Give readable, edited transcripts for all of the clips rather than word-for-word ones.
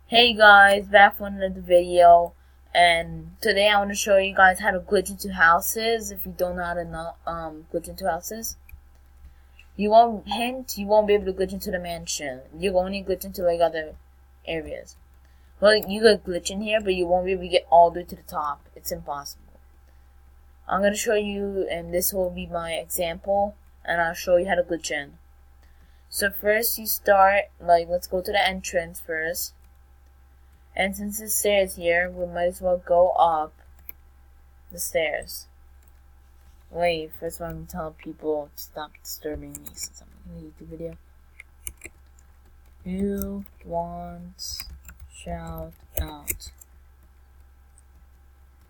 Hey guys, back for another video, and today I want to show you guys how to glitch into houses. If you don't know how to glitch into houses, you won't be able to glitch into the mansion. You can only glitch into like other areas. Well, you could glitch in here, but you won't be able to get all the way to the top. It's impossible. I'm gonna show you, and this will be my example, and I'll show you how to glitch in. So first, you start let's go to the entrance first. And since the stairs here, we might as well go up the stairs. Wait, first of all, I'm telling people to stop disturbing me since I'm making a YouTube video. Who wants shout out?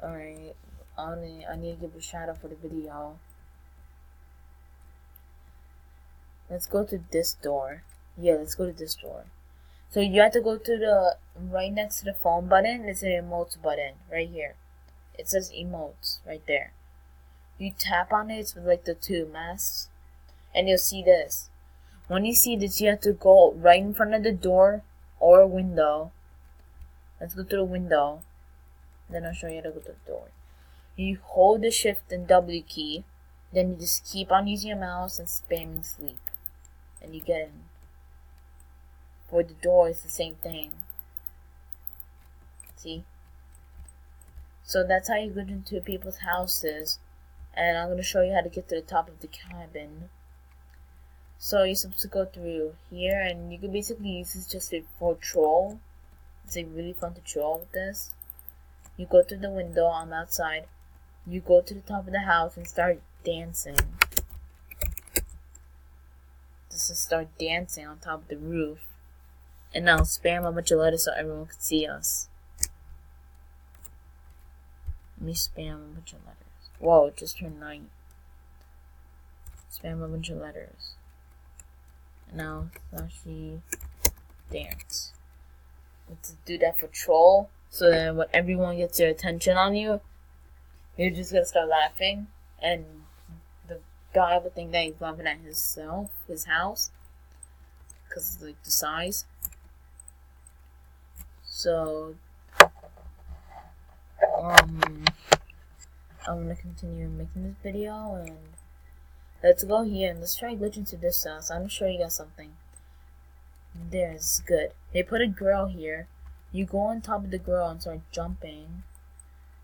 Alright, I need to give a shout out for the video. Let's go to this door. Yeah, let's go to this door. So you have to go to the right next to the phone button. It's an emotes button right here. It says emotes right there. You tap on it. It's with like the two masks, and you'll see this. When you see this, you have to go right in front of the door or window. Let's go to the window. Then I'll show you how to go to the door. You hold the shift and W key. Then you just keep on using your mouse and spamming sleep, and you get in. For the door, it's the same thing. See? So that's how you get into people's houses. And I'm going to show you how to get to the top of the cabin. So you're supposed to go through here, and you can basically use this just for troll. It's like really fun to troll with this. You go through the window, I'm outside. You go to the top of the house and start dancing. Just start dancing on top of the roof. And now spam a bunch of letters so everyone can see us. Let me spam a bunch of letters. Whoa, it just turned night. Spam a bunch of letters. And now, flashy dance. Let's do that for troll. So that when everyone gets their attention on you, you're just gonna start laughing. And the guy will think that he's laughing at his house. Because of like the size. So, I'm gonna continue making this video, and let's go here and let's try glitching to this house. I'm gonna show you guys something. There's good. They put a grill here. You go on top of the grill and start jumping.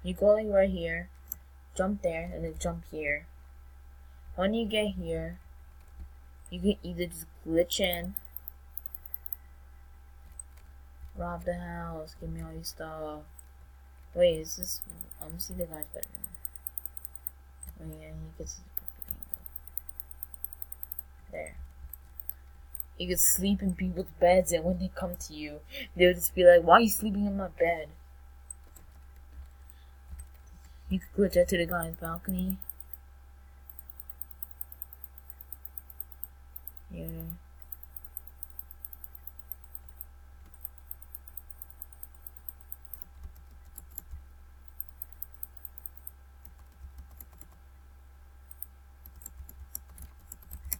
You go like right here, jump there, and then jump here. When you get here, you can either just glitch in, rob the house, give me all your stuff. Wait, is this? I'm gonna see the guy's bedroom. Oh yeah, he gets the perfect angle. There. You can sleep in people's beds, and when they come to you, they'll just be like, "Why are you sleeping in my bed?" You can glitch out to the guy's balcony. Yeah.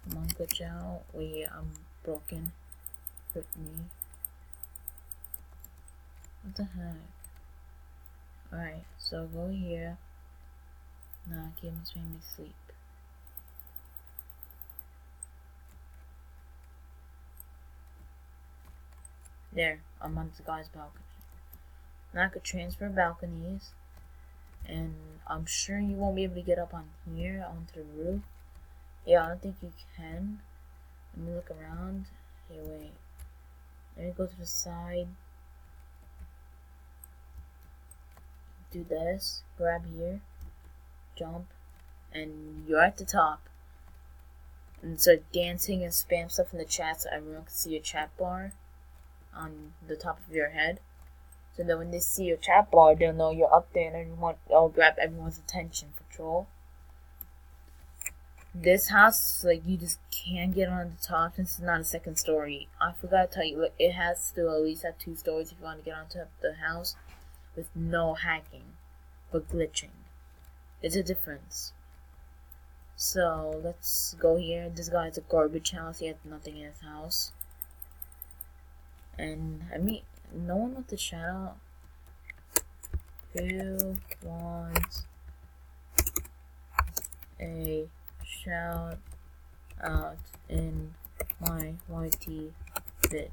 Come on, glitch out. Wait, I'm broken. Hurt me. What the heck? Alright, so go here. Nah, give him family sleep. There, I'm on the guy's balcony. Now I could transfer balconies. And I'm sure you won't be able to get up on here, onto the roof. Yeah, I don't think you can. Let me look around. Hey, wait. Let me go to the side. Do this. Grab here. Jump. And you're at the top. And start dancing and spam stuff in the chat so everyone can see your chat bar on the top of your head. So that when they see your chat bar, they'll know you're up there, and it'll grab everyone's attention for troll. This house, you just can't get on the top since it's not a second story. I forgot to tell you, it has to at least have 2 stories if you want to get onto the house with no hacking, but glitching. There's a difference. So, let's go here. This guy has a garbage house. He has nothing in his house. And, no one wants a shout out. Who wants a shout out in my YT vid?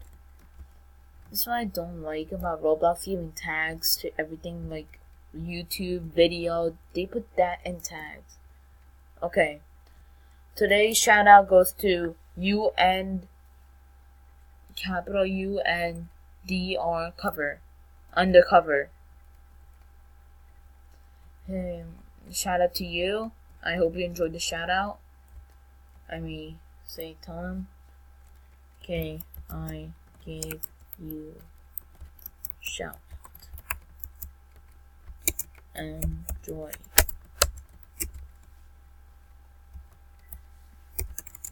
This is what I don't like about Roblox giving tags to everything, like YouTube video. They put that in tags. Okay. Today's shout out goes to UN, capital UNDR cover, undercover. Hey, shout out to you. I hope you enjoyed the shout out. Tell him. Okay, I gave you shout. Enjoy.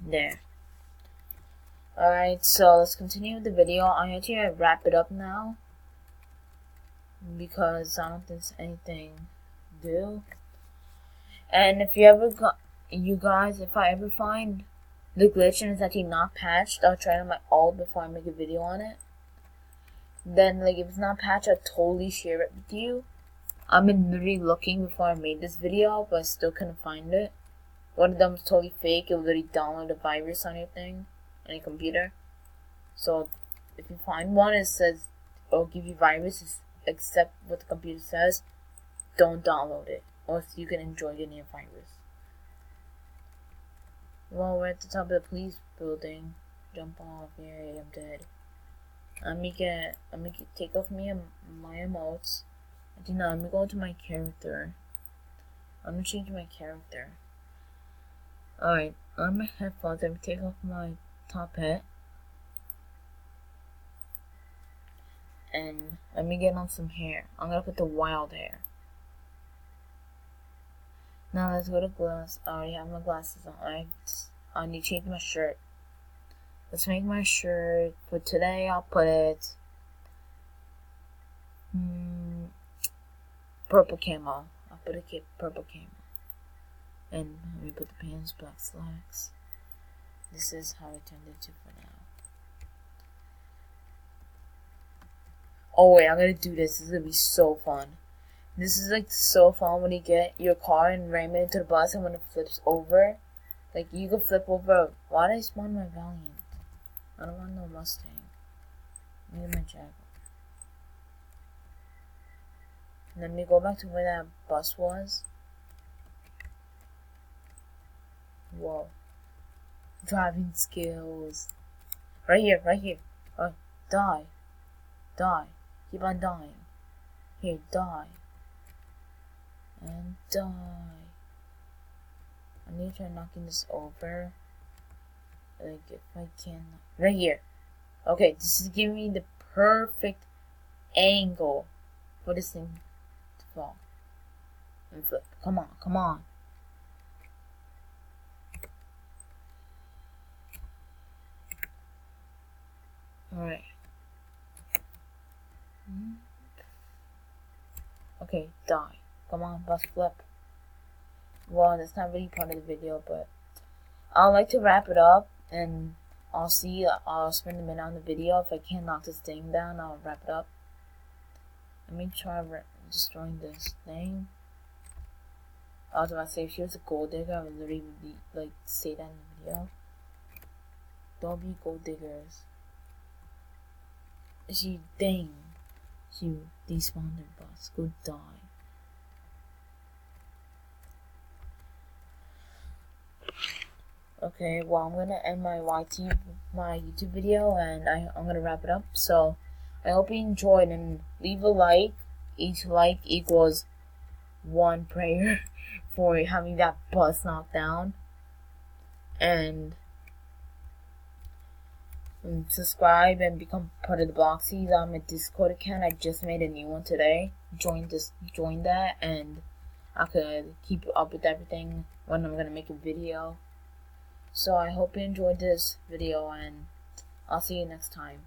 There. Alright, so let's continue with the video. I'm going to wrap it up now, because I don't think there's anything to do. And if you ever if I ever find the glitch and it's actually not patched, I'll try it on my alt before I make a video on it. Then, like, if it's not patched, I'll totally share it with you. I've been literally looking before I made this video, but I still couldn't find it. One of them was totally fake. It would literally download a virus on your thing, on your computer. So, if you find one, it says it'll give you viruses, except what the computer says. Don't download it, or else you can enjoy getting a virus. Well, we're at the top of the police building. Jump off. Yay, I'm dead. Let me take off my emotes. Let me go to my character. I'm gonna change my character. Alright, on my headphones, let me take off my top hat. And let me get on some hair. I'm gonna put the wild hair. Now let's go to glass. I already have my glasses on. I need to change my shirt. Let's make my shirt. For today, I'll put it purple camo. I'll put it purple camo. And let me put the pants, black slacks. This is how it turned into for now. Oh wait, I'm gonna do this. This is gonna be so fun. This is like so fun when you get your car and ram it into the bus, and when it flips over, like you can flip over. Why did I spawn my Valiant? I don't want no Mustang. I need my Jaguar. Let me go back to where that bus was. Whoa. Driving skills. Right here, right here. Oh, die. Die. Keep on dying. Here, die. And die. I need to try knocking this over. Like, if I can. Right here. Okay, this is giving me the perfect angle for this thing to fall. And flip. Come on, come on. Alright. Okay, die. Come on, bus flip. Well, that's not really part of the video, but I'd like to wrap it up, and I'll spend a minute on the video. If I can't knock this thing down, I'll wrap it up. Let me try destroying this thing. I was about to say, if she was a gold digger, I would literally like say that in the video. Don't be gold diggers. She despawned her boss. Go die. Okay, well, I'm gonna end my YouTube video, and I'm gonna wrap it up. So I hope you enjoyed, and leave a like. Each like equals 1 prayer for having that bus knocked down. And subscribe and become part of the Boxies. I'm a Discord account. I just made a new one today. Join that, and I could keep up with everything when I'm gonna make a video. So I hope you enjoyed this video, and I'll see you next time.